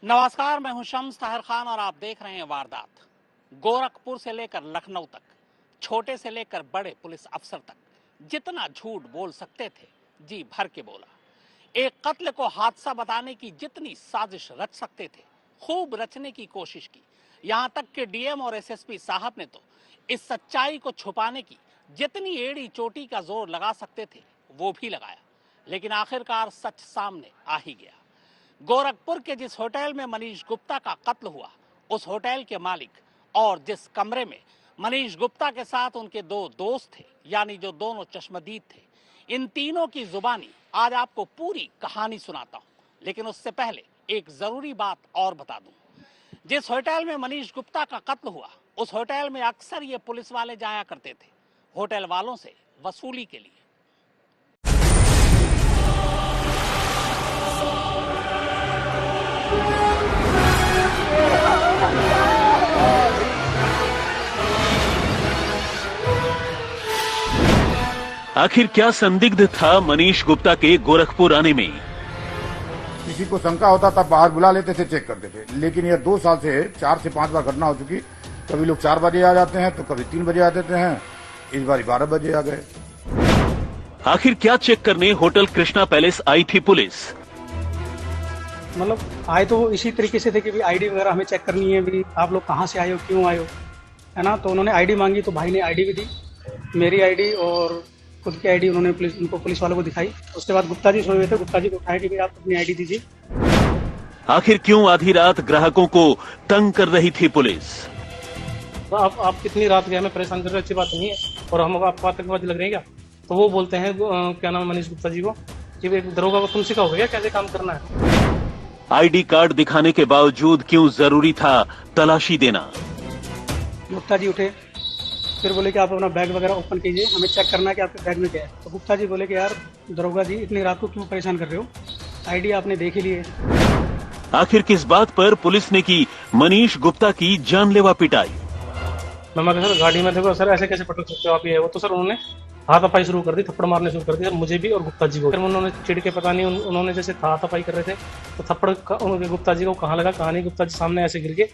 नमस्कार, मैं हूं शम्स ताहिर खान और आप देख रहे हैं वारदात। गोरखपुर से लेकर लखनऊ तक, छोटे से लेकर बड़े पुलिस अफसर तक जितना झूठ बोल सकते थे जी भर के बोला। एक कत्ल को हादसा बताने की जितनी साजिश रच सकते थे खूब रचने की कोशिश की। यहां तक कि डीएम और एसएसपी साहब ने तो इस सच्चाई को छुपाने की जितनी एड़ी चोटी का जोर लगा सकते थे वो भी लगाया, लेकिन आखिरकार सच सामने आ ही गया। गोरखपुर के जिस होटल में मनीष गुप्ता का कत्ल हुआ, उस होटल के मालिक और जिस कमरे में मनीष गुप्ता के साथ उनके दो दोस्त थे, यानी जो दोनों चश्मदीद थे, इन तीनों की जुबानी आज आपको पूरी कहानी सुनाता हूं। लेकिन उससे पहले एक जरूरी बात और बता दूं। जिस होटल में मनीष गुप्ता का कत्ल हुआ, उस होटल में अक्सर ये पुलिस वाले जाया करते थे होटल वालों से वसूली के लिए। आखिर क्या संदिग्ध था मनीष गुप्ता के गोरखपुर आने में? किसी को शंका होता तब बाहर बुला लेते थे, चेक करते थे। लेकिन यह 2 साल से 4 से 5 बार घटना हो चुकी। कभी लोग 4 बजे आ जाते हैं तो कभी 3 बजे आ जाते हैं। इस बार 12 बजे आ गए। आखिर क्या चेक करने होटल कृष्णा पैलेस आई थी पुलिस? मतलब आए तो इसी तरीके से थे कि भी आईडी वगैरह हमें चेक करनी है, भी आप लोग कहाँ से आए हो, क्यों आए हो, है ना। तो उन्होंने आईडी मांगी तो भाई ने आईडी भी दी, मेरी आईडी और खुद की आईडी उन्होंने उनको पुलिस वालों को दिखाई। उसके बाद गुप्ता जी सोए हुए थे, गुप्ता जी को कहा कि आप अपनी आईडी दीजिए। आखिर क्यों आधी रात ग्राहकों को तंग कर रही थी पुलिस? तो आप कितनी रात गए, हमें परेशान कर रहे, अच्छी बात नहीं है। और हम आपको आतंकवादी लग रहे हैं क्या? तो वो बोलते हैं क्या नाम है मनीष गुप्ता जी को कि दरोगा को तुम सिखाओगे क्या कैसे काम करना है। आईडी कार्ड दिखाने के बावजूद क्यों जरूरी था तलाशी देना? गुप्ता जी उठे, फिर बोले कि आप अपना बैग वगैरह ओपन कीजिए, हमें चेक करना है कि आपके बैग में क्या है। तो गुप्ता जी बोले कि यार दरोगा जी, इतनी रात को क्यों परेशान कर रहे हो, आईडी आपने देख ही ली है। आखिर किस बात पर पुलिस ने की मनीष गुप्ता की जानलेवा पिटाई? मैं सर गाड़ी में थे, सर ऐसे कैसे पटक सकते हो आप, ये वो तो सर उन्होंने हाथापाई शुरू कर दी, थप्पड़ मारने शुरू कर दी सर, मुझे भी और गुप्ता जी को। फिर उन्होंने चिढ़ के पता नहीं उन्होंने जैसे हाथापाई कर रहे थे तो थप्पड़ उन्होंने गुप्ता जी को कहाँ लगा कहाँ नहीं, गुप्ता जी सामने ऐसे गिर गए।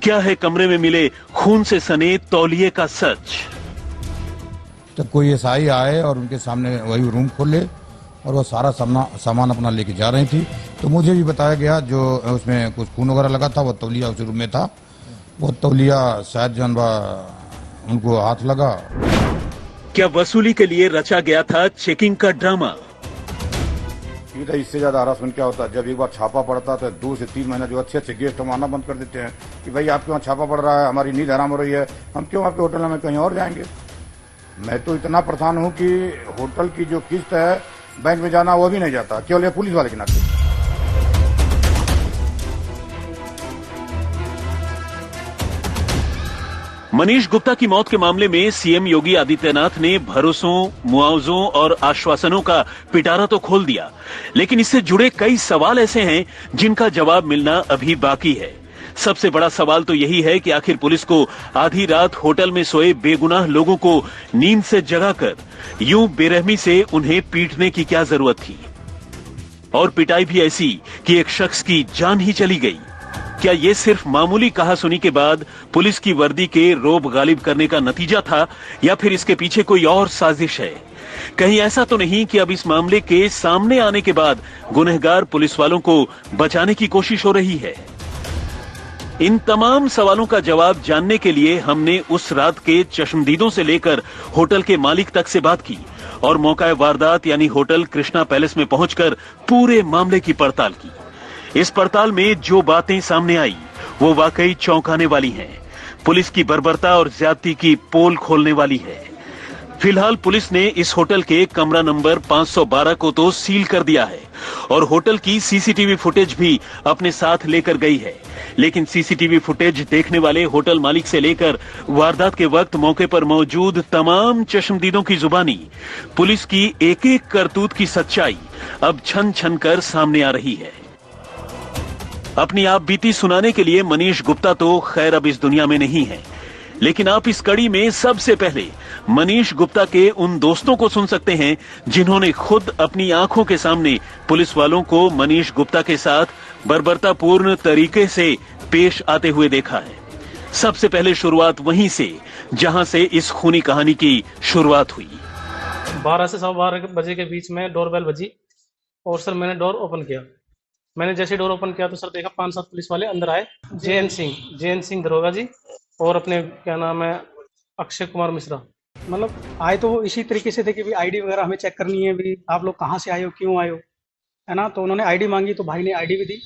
क्या है कमरे में मिले खून से सने तौलिए का सच? तो कोई एसआई आए और उनके सामने वही रूम खोले और वो सारा सामान अपना लेके जा रही थी। तो मुझे भी बताया गया जो उसमें कुछ खून वगैरह लगा था वो तौलिया उस रूम में था। वो तौलिया शायद जानवा उनको हाथ लगा। क्या वसूली के लिए रचा गया था चेकिंग का ड्रामा? इससे ज्यादा हरासमेंट क्या होता है, जब एक बार छापा पड़ता है तो 2 से 3 महीना जो अच्छे अच्छे गेस्ट हम आना बंद कर देते हैं कि भाई आपके वहाँ छापा पड़ रहा है, हमारी नींद हराम हो रही है, हम क्यों आपके होटल में कहीं और जाएंगे। मैं तो इतना परेशान हूँ कि होटल की जो किस्त है बैंक में जाना वो भी नहीं जाता, केवल ये पुलिस वाले के नाते। मनीष गुप्ता की मौत के मामले में सीएम योगी आदित्यनाथ ने भरोसों, मुआवजों और आश्वासनों का पिटारा तो खोल दिया, लेकिन इससे जुड़े कई सवाल ऐसे हैं जिनका जवाब मिलना अभी बाकी है। सबसे बड़ा सवाल तो यही है कि आखिर पुलिस को आधी रात होटल में सोए बेगुनाह लोगों को नींद से जगाकर यूं बेरहमी से उन्हें पीटने की क्या जरूरत थी, और पिटाई भी ऐसी कि एक शख्स की जान ही चली गई। क्या ये सिर्फ मामूली कहासुनी के बाद पुलिस की वर्दी के रोब गालिब करने का नतीजा था, या फिर इसके पीछे कोई और साजिश है? कहीं ऐसा तो नहीं कि अब इस मामले के सामने आने के बाद गुनहगार पुलिस वालों को बचाने की कोशिश हो रही है? इन तमाम सवालों का जवाब जानने के लिए हमने उस रात के चश्मदीदों से लेकर होटल के मालिक तक से बात की और मौका वारदात यानी होटल कृष्णा पैलेस में पहुंचकर पूरे मामले की पड़ताल की। इस पड़ताल में जो बातें सामने आई वो वाकई चौंकाने वाली हैं। पुलिस की बर्बरता और ज्यादती की पोल खोलने वाली है। फिलहाल पुलिस ने इस होटल के कमरा नंबर 512 को तो सील कर दिया है और होटल की सीसीटीवी फुटेज भी अपने साथ लेकर गई है। लेकिन सीसीटीवी फुटेज देखने वाले होटल मालिक से लेकर वारदात के वक्त मौके पर मौजूद तमाम चश्मदीदों की जुबानी पुलिस की एक एक करतूत की सच्चाई अब छन छन कर सामने आ रही है। अपनी आप बीती सुनाने के लिए मनीष गुप्ता तो खैर अब इस दुनिया में नहीं है, लेकिन आप इस कड़ी में सबसे पहले मनीष गुप्ता के उन दोस्तों को सुन सकते हैं जिन्होंने खुद अपनी आंखों के सामने पुलिस वालों को मनीष गुप्ता के साथ बर्बरतापूर्ण तरीके से पेश आते हुए देखा है। सबसे पहले शुरुआत वहीं से जहां से इस खूनी कहानी की शुरुआत हुई। 12 से 12:15 बजे के बीच में डोरबेल बजी और सर मैंने डोर ओपन किया। मैंने जैसे डोर ओपन किया तो सर देखा 5-7 पुलिस वाले अंदर आए। जैन सिंह दरोगा जी और अपने क्या नाम है अक्षय कुमार मिश्रा। मतलब आए तो वो इसी तरीके से थे कि भी आईडी वगैरह हमें चेक करनी है, भी आप लोग कहाँ से आए हो, क्यों आए हो, है ना। तो उन्होंने आईडी मांगी तो भाई ने आईडी भी दी,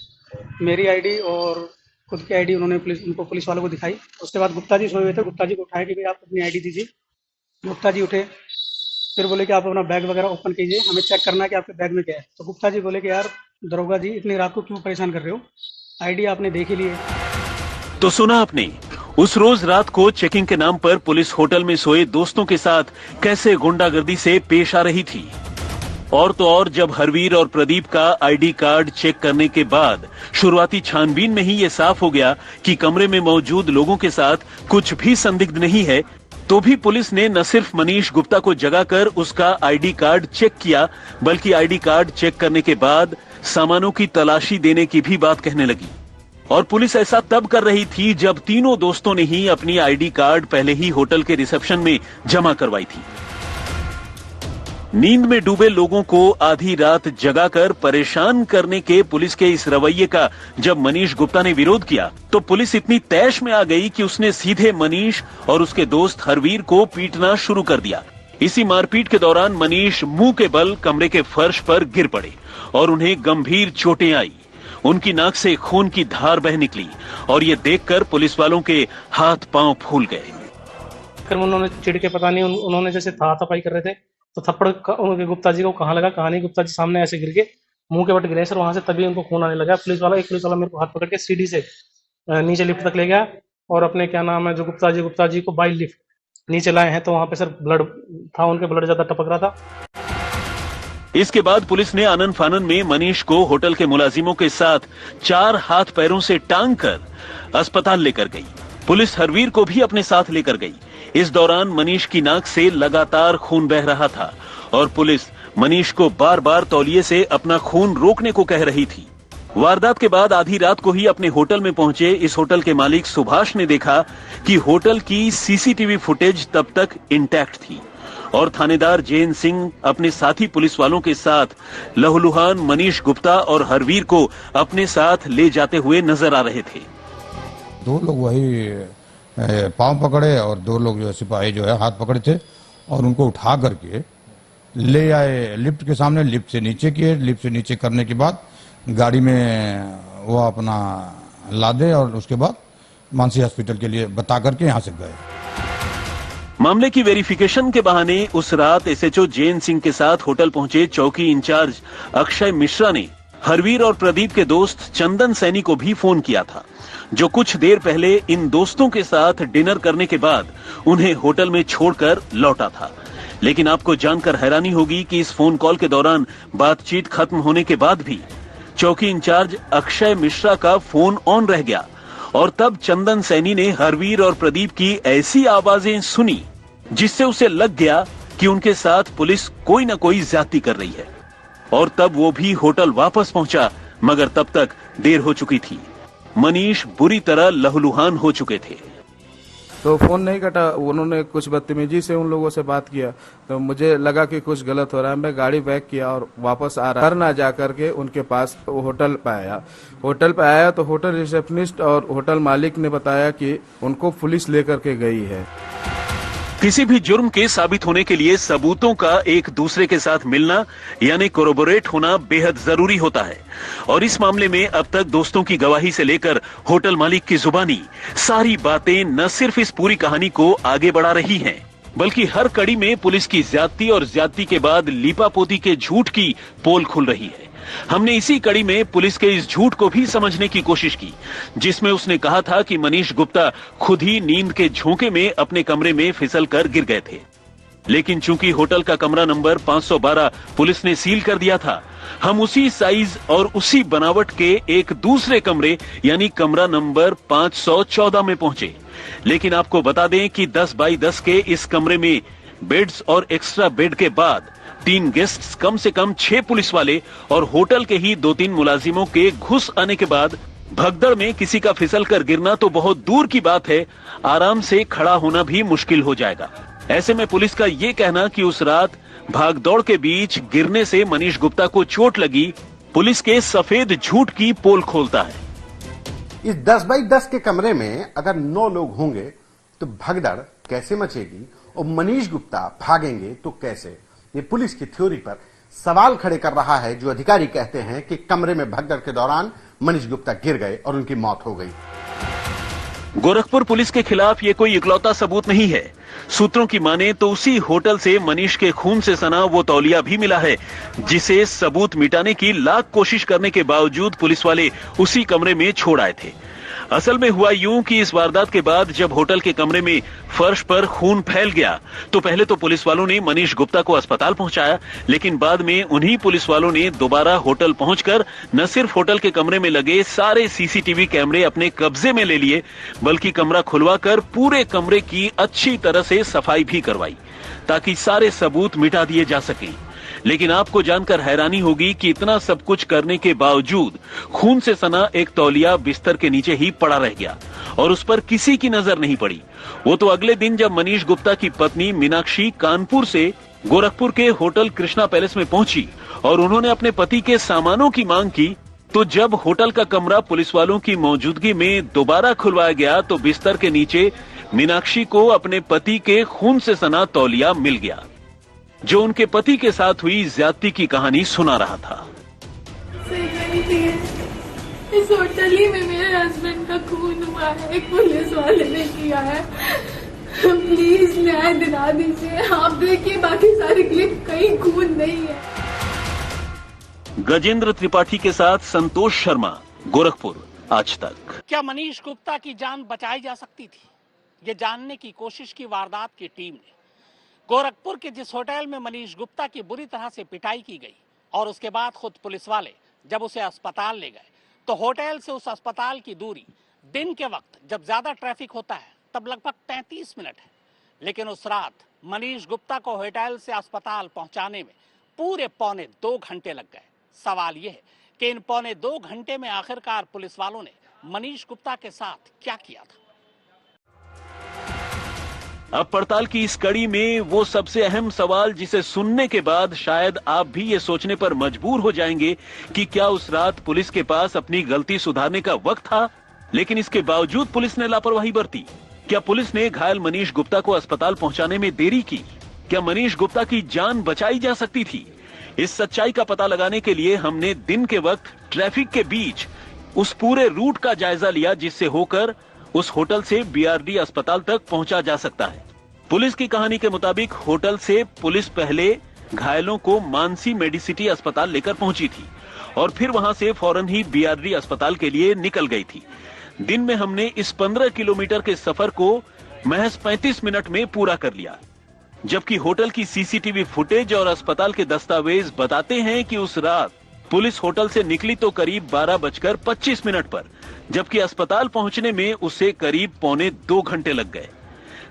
मेरी आईडी और खुद की आईडी उन्होंने उनको पुलिस वालों को दिखाई। उसके बाद गुप्ता जी सोए हुए थे, गुप्ता जी को उठाया कि भाई आप अपनी आईडी दीजिए। गुप्ता जी उठे, फिर बोले कि आप अपना बैग वगैरह ओपन कीजिए, हमें चेक करना है कि आपके बैग में क्या है। तो गुप्ता जी बोले कि यार दरोगा जी इतनी रात को क्यों परेशान कर रहे हो, आईडी आपने देख ही ली है। तो सुना आपने, उस रोज रात को चेकिंग के नाम पर पुलिस होटल में सोए दोस्तों के साथ कैसे गुंडागर्दी से पेश आ रही थी। और तो और जब हरवीर और प्रदीप का आईडी कार्ड चेक करने के बाद शुरुआती छानबीन में ही ये साफ हो गया कि कमरे में मौजूद लोगों के साथ कुछ भी संदिग्ध नहीं है, तो भी पुलिस ने न सिर्फ मनीष गुप्ता को जगाकर उसका आईडी कार्ड चेक किया, बल्कि आईडी कार्ड चेक करने के बाद सामानों की तलाशी देने की भी बात कहने लगी। और पुलिस ऐसा तब कर रही थी जब तीनों दोस्तों ने ही अपनी आईडी कार्ड पहले ही होटल के रिसेप्शन में जमा करवाई थी। नींद में डूबे लोगों को आधी रात जगाकर परेशान करने के पुलिस के इस रवैये का जब मनीष गुप्ता ने विरोध किया तो पुलिस इतनी तैश में आ गई कि उसने सीधे मनीष और उसके दोस्त हरवीर को पीटना शुरू कर दिया। इसी मारपीट के दौरान मनीष मुंह के बल कमरे के फर्श पर गिर पड़े और उन्हें गंभीर चोटें आई। उनकी नाक से खून की धार बह निकली और ये देखकर पुलिस वालों के हाथ पांव फूल गए। फिर उन्होंने चिढ़ के पता नहीं उन्होंने जैसे हाथापाई कर रहे थे तो थप्पड़ उनके गुप्ता जी को कहाँ लगा, कहाँ नहीं, गुप्ता जी सामने ऐसे गिर के मुंह के बट गिरे सर, वहां से तभी उनको खून आने लगा। एक पुलिस वाला मेरे को हाथ पकड़ के सीढ़ी से नीचे लिफ्ट तक ले गया और अपने क्या नाम है जो गुप्ता जी को बाई लिफ्ट नीचे लाए हैं तो वहां पे सर ब्लड था, उनके ब्लड ज्यादा टपक रहा था। इसके बाद पुलिस ने आनन फानन में मनीष को होटल के मुलाजिमों के साथ 4 हाथ पैरों से टांग कर अस्पताल लेकर गई। पुलिस हरवीर को भी अपने साथ लेकर गई। इस दौरान मनीष की नाक से लगातार खून बह रहा था और पुलिस मनीष को बार बार तौलिए से अपना खून रोकने को कह रही थी। वारदात के बाद आधी रात को ही अपने होटल में पहुंचे इस होटल के मालिक सुभाष ने देखा कि होटल की सीसीटीवी फुटेज तब तक इंटैक्ट थी और थानेदार जैन सिंह अपने साथी पुलिस वालों के साथ लहूलुहान मनीष गुप्ता और हरवीर को अपने साथ ले जाते हुए नजर आ रहे थे। 2 लोग वही पांव पकड़े और 2 लोग जो सिपाही जो है हाथ पकड़े थे और उनको उठा करके ले आए लिफ्ट के सामने। लिफ्ट से नीचे किए, लिफ्ट से नीचे करने के बाद गाड़ी में वो अपना लादे और उसके बाद मानसी हॉस्पिटल के लिए बता करके यहाँ से गए। मामले की वेरिफिकेशन के बहाने उस रात एसएचओ जैन सिंह के साथ होटल पहुंचे चौकी इंचार्ज अक्षय मिश्रा ने हरवीर और प्रदीप के दोस्त चंदन सैनी को भी फोन किया था, जो कुछ देर पहले इन दोस्तों के साथ डिनर करने के बाद उन्हें होटल में छोड़कर लौटा था। लेकिन आपको जानकर हैरानी होगी कि इस फोन कॉल के दौरान बातचीत खत्म होने के बाद भी चौकी इंचार्ज अक्षय मिश्रा का फोन ऑन रह गया और तब चंदन सैनी ने हरवीर और प्रदीप की ऐसी आवाजें सुनी जिससे उसे लग गया कि उनके साथ पुलिस कोई न कोई ज्यादती कर रही है और तब वो भी होटल वापस पहुंचा, मगर तब तक देर हो चुकी थी। मनीष बुरी तरह लहूलुहान हो चुके थे। तो फोन नहीं कटा, उन्होंने कुछ बदतमीजी से उन लोगों से बात किया तो मुझे लगा कि कुछ गलत हो रहा है। मैं गाड़ी बैक किया और वापस आ रहा, घर ना जा करके उनके पास होटल पे आया। होटल पे आया तो होटल रिसेप्शनिस्ट और होटल मालिक ने बताया कि उनको पुलिस लेकर के गई है। किसी भी जुर्म के साबित होने के लिए सबूतों का एक दूसरे के साथ मिलना यानी कोरोबोरेट होना बेहद जरूरी होता है और इस मामले में अब तक दोस्तों की गवाही से लेकर होटल मालिक की जुबानी सारी बातें न सिर्फ इस पूरी कहानी को आगे बढ़ा रही हैं, बल्कि हर कड़ी में पुलिस की ज्यादती और ज्यादती के बाद लीपापोती के झूठ की पोल खुल रही है। हमने इसी कड़ी में पुलिस के इस झूठ को भी समझने की कोशिश की, जिसमें उसने कहा था कि मनीष गुप्ता खुद ही नींद के झोंके में अपने कमरे में फिसल कर गिर गए थे। लेकिन चूंकि होटल का कमरा नंबर 512 पुलिस ने सील कर दिया था, हम उसी साइज और उसी बनावट के एक दूसरे कमरे यानी कमरा नंबर 514 में पहुंचे। लेकिन आपको बता दें कि 10 बाई 10 के इस कमरे में बेड्स और एक्स्ट्रा बेड के बाद 3 गेस्ट्स, कम से कम 6 पुलिस वाले और होटल के ही 2-3 मुलाजिमों के घुस आने के बाद भगदड़ में किसी का फिसल कर गिरना तो बहुत दूर की बात है, आराम से खड़ा होना भी मुश्किल हो जाएगा। ऐसे में पुलिस का ये कहना कि उस रात भागदौड़ के बीच गिरने से मनीष गुप्ता को चोट लगी, पुलिस के सफेद झूठ की पोल खोलता है। इस 10 बाई 10 के कमरे में अगर 9 लोग होंगे तो भगदड़ कैसे मचेगी और मनीष गुप्ता भागेंगे तो कैसे? ये पुलिस की थ्योरी पर सवाल खड़े कर रहा है, जो अधिकारी कहते हैं कि कमरे में भगदड़ के दौरान मनीष गुप्ता गिर गए और उनकी मौत हो गई। गोरखपुर पुलिस के खिलाफ ये कोई इकलौता सबूत नहीं है। सूत्रों की माने तो उसी होटल से मनीष के खून से सना वो तौलिया भी मिला है, जिसे सबूत मिटाने की लाख कोशिश करने के बावजूद पुलिस वाले उसी कमरे में छोड़ आए थे। असल में हुआ यूं कि इस वारदात के बाद जब होटल के कमरे में फर्श पर खून फैल गया तो पहले तो पुलिस वालों ने मनीष गुप्ता को अस्पताल पहुंचाया, लेकिन बाद में उन्हीं पुलिस वालों ने दोबारा होटल पहुंचकर न सिर्फ होटल के कमरे में लगे सारे सीसीटीवी कैमरे अपने कब्जे में ले लिए, बल्कि कमरा खुलवाकर पूरे कमरे की अच्छी तरह से सफाई भी करवाई ताकि सारे सबूत मिटा दिए जा सकें। लेकिन आपको जानकर हैरानी होगी कि इतना सब कुछ करने के बावजूद खून से सना एक तौलिया बिस्तर के नीचे ही पड़ा रह गया और उस पर किसी की नजर नहीं पड़ी। वो तो अगले दिन जब मनीष गुप्ता की पत्नी मीनाक्षी कानपुर से गोरखपुर के होटल कृष्णा पैलेस में पहुंची और उन्होंने अपने पति के सामानों की मांग की, तो जब होटल का कमरा पुलिस वालों की मौजूदगी में दोबारा खुलवाया गया तो बिस्तर के नीचे मीनाक्षी को अपने पति के खून से सना तौलिया मिल गया, जो उनके पति के साथ हुई ज्यादती की कहानी सुना रहा था। इस होटल ही में मेरे हस्बैंड का खून हुआ है, एक पुलिस वाले ने किया है। प्लीज न्याय दिला दीजिए। आप देखिए बाकी सारी क्लिप, कहीं खून नहीं है। गजेंद्र त्रिपाठी के साथ संतोष शर्मा, गोरखपुर, आज तक। क्या मनीष गुप्ता की जान बचाई जा सकती थी? ये जानने की कोशिश की वारदात की टीम ने। गोरखपुर के जिस होटल में मनीष गुप्ता की बुरी तरह से पिटाई की गई और उसके बाद खुद पुलिस वाले जब उसे अस्पताल ले गए तो होटल से उस अस्पताल की दूरी दिन के वक्त जब ज्यादा ट्रैफिक होता है तब लगभग 33 मिनट है, लेकिन उस रात मनीष गुप्ता को होटल से अस्पताल पहुंचाने में पूरे 2.25 घंटे लग गए। सवाल यह है कि इन 2.25 घंटे में आखिरकार पुलिस वालों ने मनीष गुप्ता के साथ क्या किया था? अब पड़ताल की इस कड़ी में वो सबसे अहम सवाल जिसे सुनने के बाद शायद आप भी ये सोचने पर मजबूर हो जाएंगे कि क्या उस रात पुलिस के पास अपनी गलती सुधारने का वक्त था, लेकिन इसके बावजूद पुलिस ने लापरवाही बरती? क्या पुलिस ने घायल मनीष गुप्ता को अस्पताल पहुंचाने में देरी की? क्या मनीष गुप्ता की जान बचाई जा सकती थी? इस सच्चाई का पता लगाने के लिए हमने दिन के वक्त ट्रैफिक के बीच उस पूरे रूट का जायजा लिया जिससे होकर उस होटल से बीआरडी अस्पताल तक पहुंचा जा सकता है। पुलिस की कहानी के मुताबिक होटल से पुलिस पहले घायलों को मानसी मेडिसिटी अस्पताल लेकर पहुंची थी और फिर वहां से फौरन ही बीआरडी अस्पताल के लिए निकल गई थी। दिन में हमने इस 15 किलोमीटर के सफर को महज 35 मिनट में पूरा कर लिया, जबकि होटल की सीसीटीवी फुटेज और अस्पताल के दस्तावेज बताते हैं कि उस रात पुलिस होटल से निकली तो करीब 12:25 पर, जबकि अस्पताल पहुंचने में उसे करीब 2.25 घंटे लग गए।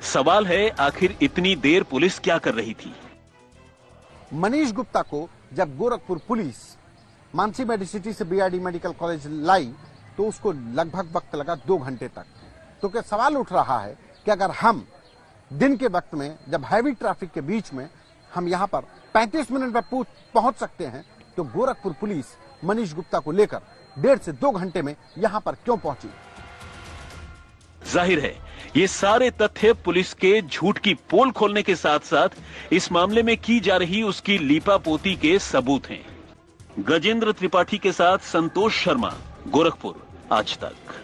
सवाल है, आखिर इतनी देर पुलिस क्या कर रही थी? मनीष गुप्ता को जब गोरखपुर पुलिस मानसी मेडिसिटी से बीआरडी मेडिकल कॉलेज लाई तो उसको लगभग वक्त लगा 2 घंटे तक। तो क्या सवाल उठ रहा है कि अगर हम दिन के वक्त में जब हैवी ट्रैफिक के बीच में हम यहां पर 35 मिनट में पहुंच सकते हैं, तो गोरखपुर पुलिस मनीष गुप्ता को लेकर 1.5 से 2 घंटे में यहां पर क्यों पहुंची? जाहिर है ये सारे तथ्य पुलिस के झूठ की पोल खोलने के साथ साथ इस मामले में की जा रही उसकी लीपापोती के सबूत हैं। गजेंद्र त्रिपाठी के साथ संतोष शर्मा, गोरखपुर, आज तक।